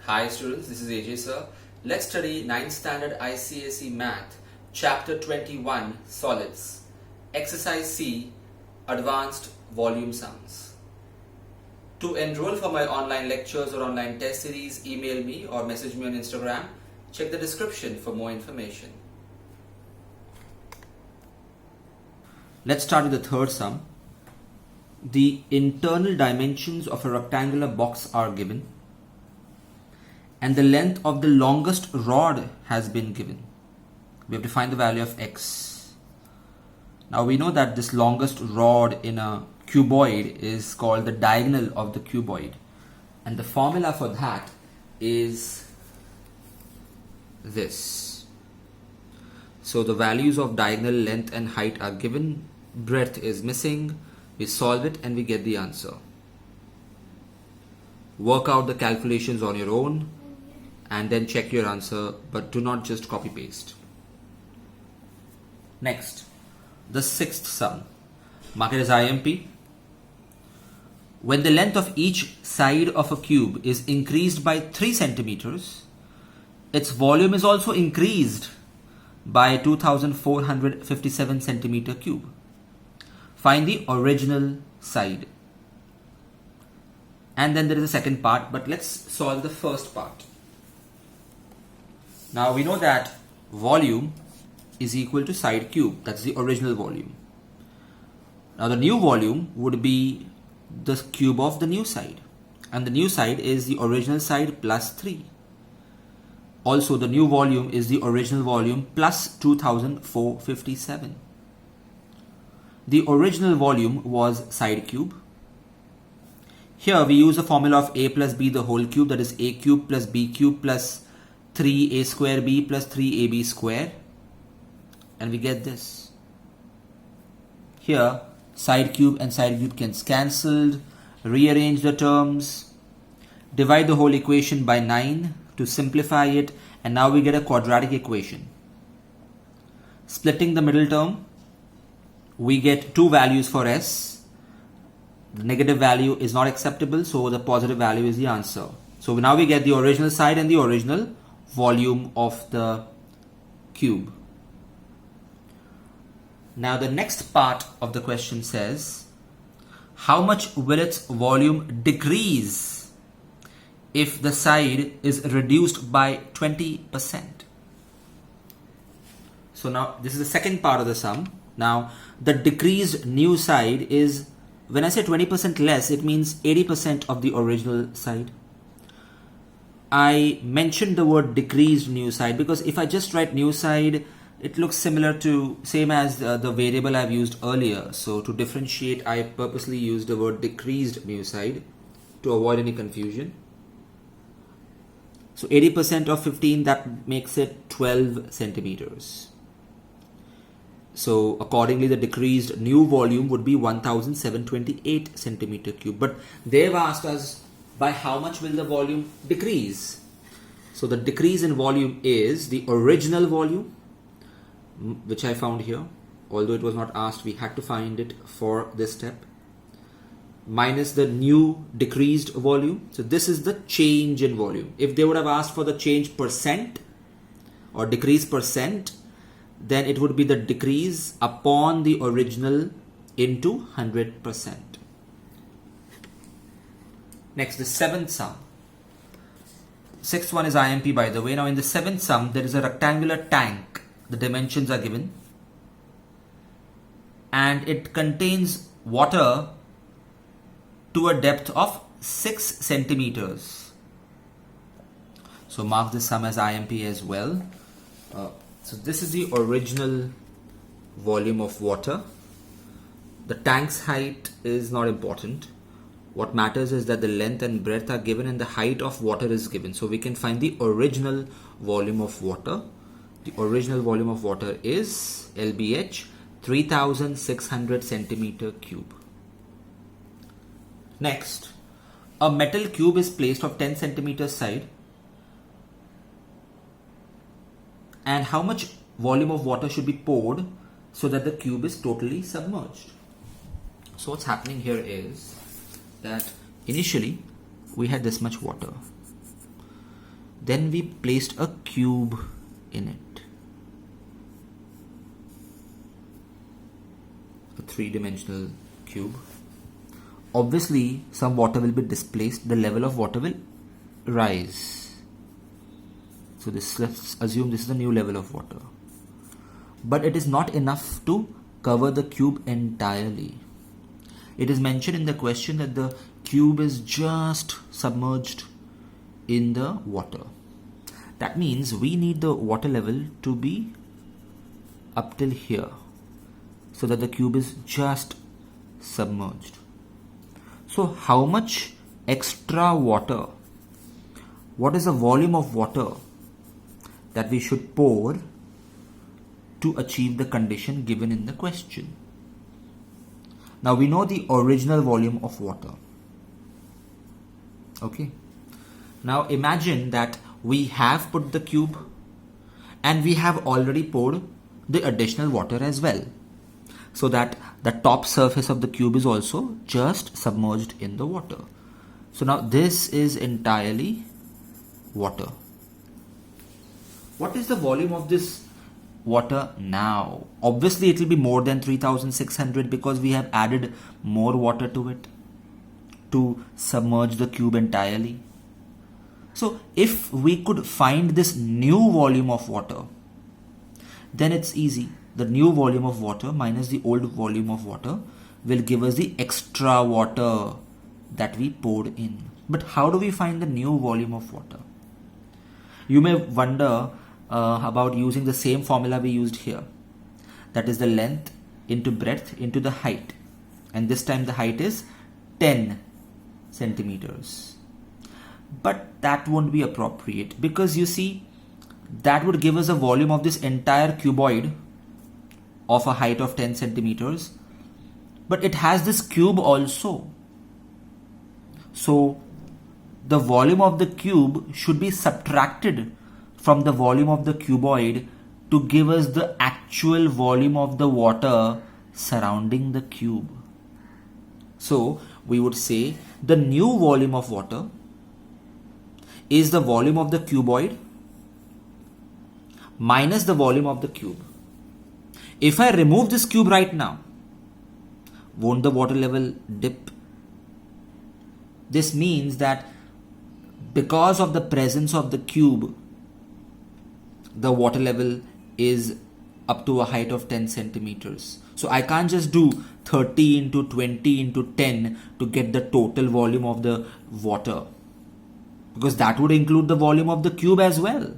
Hi students, this is AJ sir. Let's study 9th standard ICSE Math, Chapter 21, Solids, Exercise C, Advanced Volume Sums. To enroll for my online lectures or online test series, email me or message me on Instagram. Check the description for more information. Let's start with the third sum. The internal dimensions of a rectangular box are given, and the length of the longest rod has been given. We have to find the value of x. Now we know that this longest rod in a cuboid is called the diagonal of the cuboid, and the formula for that is this. So the values of diagonal length and height are given, breadth is missing. We solve it and we get the answer. Work out the calculations on your own and then check your answer, but do not just copy paste. Next, the sixth sum. Mark it as IMP. When the length of each side of a cube is increased by 3 centimeters, its volume is also increased by 2457 centimeter cube. Find the original side. And then there is a second part, but let's solve the first part. Now we know that volume is equal to side cube. That's the original volume. Now the new volume would be the cube of the new side. And the new side is the original side plus 3. Also the new volume is the original volume plus 2457. The original volume was side cube. Here we use the formula of a plus b the whole cube, that is a cube plus b cube plus 3a square b plus 3ab square, and we get this. Here side cube and side cube gets cancelled. Rearrange the terms, divide the whole equation by 9 to simplify it, and now we get a quadratic equation. Splitting the middle term, we get two values for s. The negative value is not acceptable, so the positive value is the answer. So now we get the original side and the original volume of the cube. Now the next part of the question says, how much will its volume decrease if the side is reduced by 20%? So now this is the second part of the sum. Now the decreased new side is, when I say 20% less, it means 80% of the original side. I mentioned the word decreased new side because if I just write new side, it looks similar to same as the variable I've used earlier. So to differentiate, I purposely used the word decreased new side to avoid any confusion. So 80% of 15, that makes it 12 centimeters. So accordingly, the decreased new volume would be 1728 centimeter cube. But they've asked us, by how much will the volume decrease? So the decrease in volume is the original volume, which I found here. Although it was not asked, we had to find it for this step, minus the new decreased volume. So this is the change in volume. If they would have asked for the change percent or decrease percent, then it would be the decrease upon the original into 100%. Next, the seventh sum. Sixth one is IMP, by the way. Now in the seventh sum, there is a rectangular tank. The dimensions are given, and it contains water to a depth of 6 centimeters. So mark this sum as IMP as well. So this is the original volume of water. The tank's height is not important. What matters is that the length and breadth are given and the height of water is given. So we can find the original volume of water. The original volume of water is LBH 3600 centimeter cube. Next, a metal cube is placed of 10 centimeters side. And how much volume of water should be poured so that the cube is totally submerged? So what's happening here is that initially we had this much water. Then we placed a cube in it. A three-dimensional cube. Obviously, some water will be displaced. The level of water will rise. So let's assume this is a new level of water. But it is not enough to cover the cube entirely. It is mentioned in the question that the cube is just submerged in the water. That means we need the water level to be up till here, so that the cube is just submerged. So how much extra water, what is the volume of water that we should pour to achieve the condition given in the question? Now we know the original volume of water. Okay. Now imagine that we have put the cube and we have already poured the additional water as well, so that the top surface of the cube is also just submerged in the water. So now this is entirely water. What is the volume of this water now? Obviously it will be more than 3600 because we have added more water to it to submerge the cube entirely. So if we could find this new volume of water, then it's easy. The new volume of water minus the old volume of water will give us the extra water that we poured in. But how do we find the new volume of water? You may wonder about using the same formula we used here. That is the length into breadth into the height. And this time the height is 10 centimeters. But that won't be appropriate because you see, that would give us a volume of this entire cuboid of a height of 10 centimeters. But it has this cube also. So the volume of the cube should be subtracted from the volume of the cuboid to give us the actual volume of the water surrounding the cube. So we would say the new volume of water is the volume of the cuboid minus the volume of the cube. If I remove this cube right now, won't the water level dip? This means that because of the presence of the cube, the water level is up to a height of 10 centimeters. So I can't just do 30 into 20 into 10 to get the total volume of the water, because that would include the volume of the cube as well.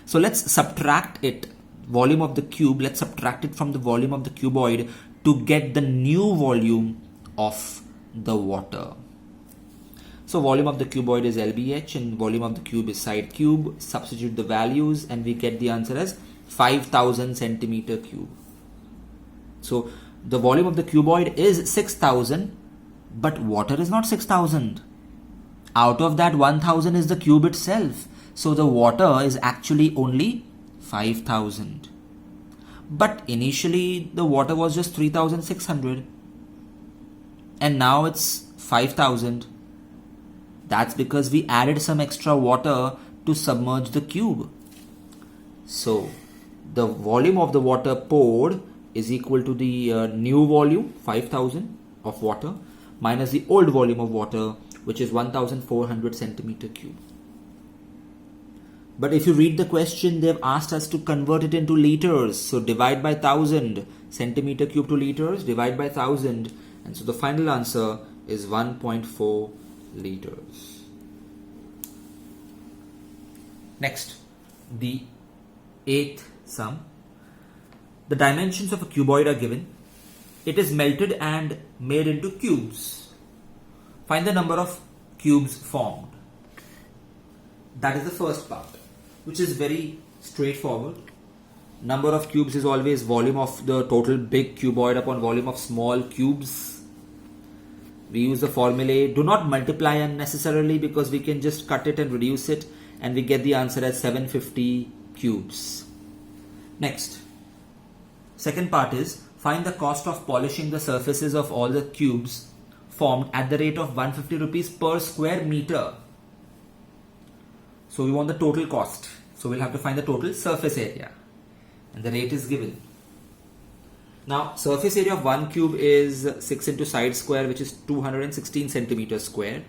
So let's subtract it, volume of the cube, let's subtract it from the volume of the cuboid to get the new volume of the water. So volume of the cuboid is LBH and volume of the cube is side cube. Substitute the values and we get the answer as 5000 centimeter cube. So the volume of the cuboid is 6000, but water is not 6000. Out of that, 1000 is the cube itself. So the water is actually only 5000. But initially the water was just 3600 and now it's 5000. That's because we added some extra water to submerge the cube. So the volume of the water poured is equal to the new volume 5000 of water minus the old volume of water, which is 1400 centimeter cube. But if you read the question, they've asked us to convert it into liters. So divide by 1000, centimeter cube to liters, divide by 1000. And so the final answer is 1.4 liters. Next, the 8th sum. The dimensions of a cuboid are given. It is melted and made into cubes. Find the number of cubes formed. That is the first part, which is very straightforward. Number of cubes is always volume of the total big cuboid upon volume of small cubes. We use the formulae. Do not multiply unnecessarily because we can just cut it and reduce it and we get the answer as 750 cubes. Next, second part is find the cost of polishing the surfaces of all the cubes formed at the rate of 150 rupees per square meter. So we want the total cost. So we'll have to find the total surface area. And the rate is given. Now surface area of one cube is 6 into side square, which is 216 centimeters square.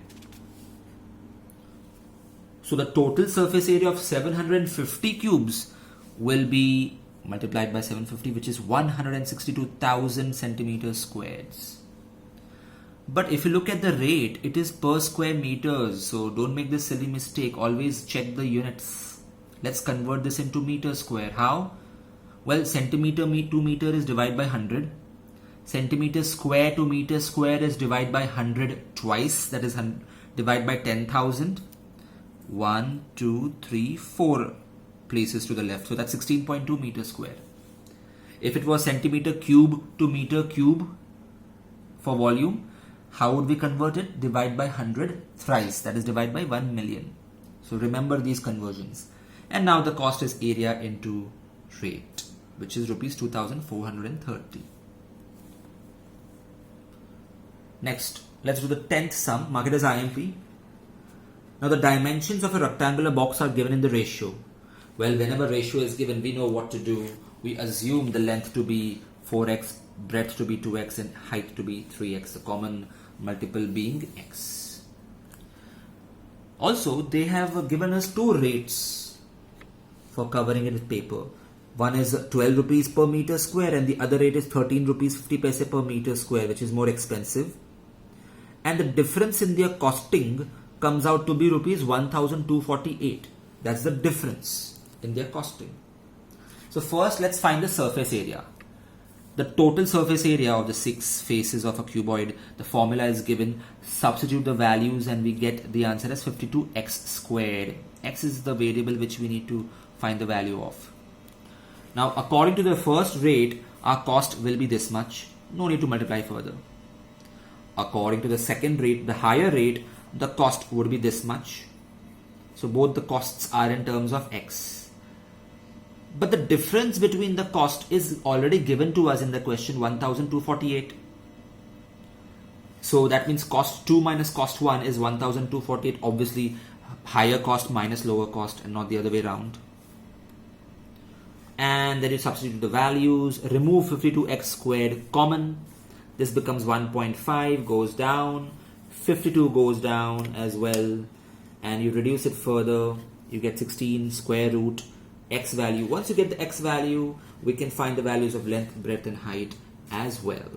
So the total surface area of 750 cubes will be multiplied by 750, which is 162,000 centimeters squares. But if you look at the rate, it is per square meters. So don't make this silly mistake. Always check the units. Let's convert this into meter square. How? Well, centimeter to meter is divided by 100. Centimeter square to meter square is divided by 100 twice. That is divided by 10,000. 1, 2, 3, 4 places to the left. So that's 16.2 meters square. If it was centimeter cube to meter cube for volume, how would we convert it? Divide by 100 thrice. That is divide by 1 million. So remember these conversions. And now the cost is area into rate, which is rupees 2,430. Next, let's do the 10th sum. Mark it as IMP. Now the dimensions of a rectangular box are given in the ratio. Well, whenever ratio is given, we know what to do. We assume the length to be 4x, breadth to be 2x, and height to be 3x, the common multiple being x. Also, they have given us two rates for covering it with paper. One is 12 rupees per meter square and the other rate is 13 rupees 50 paise per meter square, which is more expensive. And the difference in their costing comes out to be rupees 1,248. That's the difference in their costing. So first let's find the surface area. The total surface area of the 6 faces of a cuboid, the formula is given. Substitute the values and we get the answer as 52x squared. X is the variable which we need to find the value of. Now according to the first rate, our cost will be this much. No need to multiply further. According to the second rate, the higher rate, the cost would be this much. So both the costs are in terms of x. But the difference between the cost is already given to us in the question, 1,248. So that means cost 2 minus cost 1 is 1,248. Obviously higher cost minus lower cost and not the other way around. And then you substitute the values, remove 52x squared common. This becomes 1.5, goes down. 52 goes down as well, and you reduce it further, you get 16 square root x value. Once you get the x value, we can find the values of length, breadth and height as well.